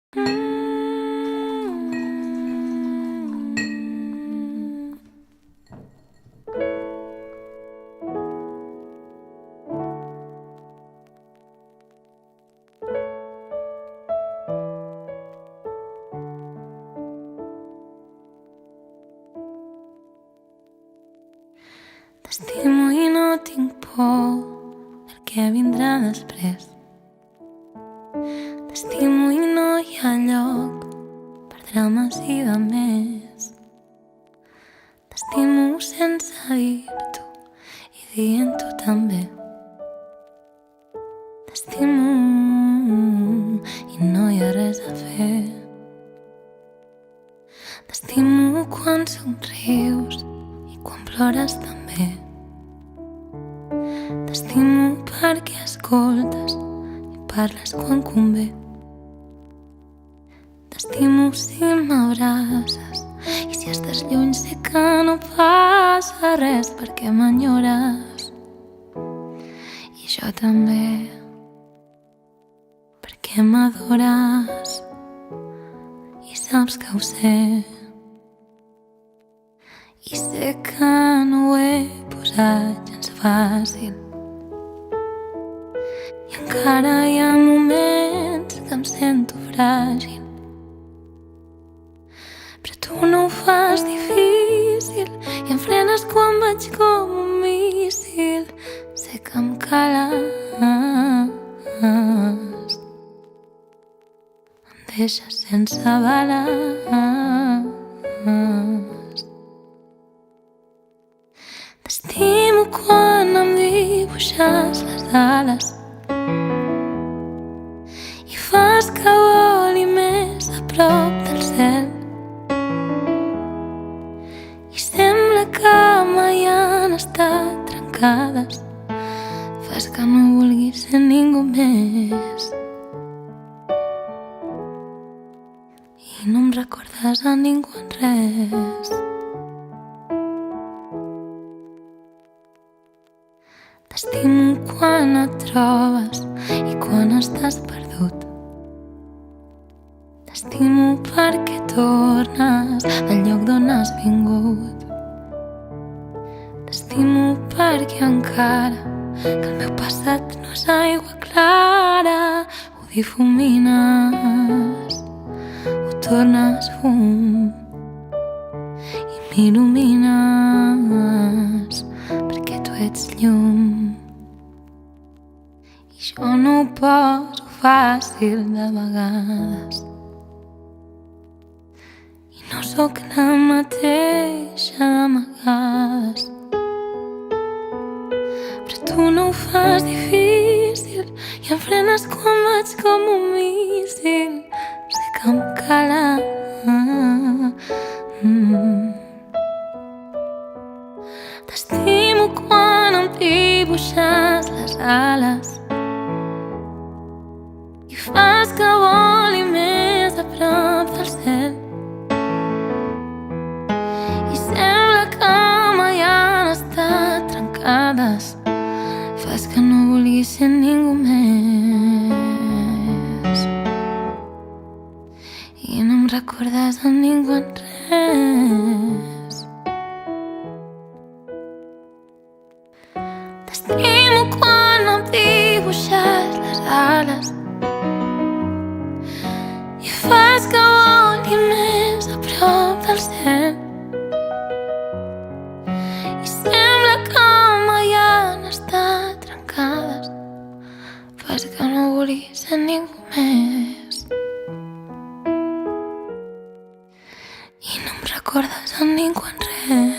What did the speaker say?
T'estimo i no tinc por del que vindrà després. T'estimo i no hi ha lloc per drames i de més. T'estimo sense dir-t'ho i dient-ho també. T'estimo i no hi ha res a fer. T'estimo quan somrius i quan plores també. T'estimo perquè escoltes i parles quan convé. T'estimo si m'abraces i si estàs lluny sé que no passa res perquè m'enyores. I jo també, perquè m'adores i saps que ho sé. I sé que no ho he posat gens fàcil i encara hi ha moments que em sento fràgil, però tu no ho fas difícil i em frenes quan vaig com un míssil. Sé que em cales, em deixes sense bales. T'estimo quan em dibuixes les ales i fas que voli més a prop del cel. I sembla que mai han estat trencades. Fas que no vulguis ser ningú més i no em recordes a ningú en res. T'estimo quan et trobes i quan estàs perdut. T'estimo perquè tornes al lloc d'on has vingut. T'estimo perquè encara que el meu passat no és aigua clara, ho difumines, ho tornes fum i m'il·lumines perquè tu ets llum. I jo no ho poso fàcil de vegades i no sóc la mateixa d'amagades, però tu no ho fas difícil i em frenes quan vaig com un míssil. Sé que em cala. T'estimo quan em dibuixes les ales i fas que voli més a prop del cel. I sembla que mai han estat trencades. Fas que no vulguis ser ningú més i no em recordes a ningú en res. T'estimo quan em dibuixes les ales i fas que voli més a prop del cel. I sembla que mai han estat trencades. Fas que no vulguis ser ningú més i no em recordes a ningú en res.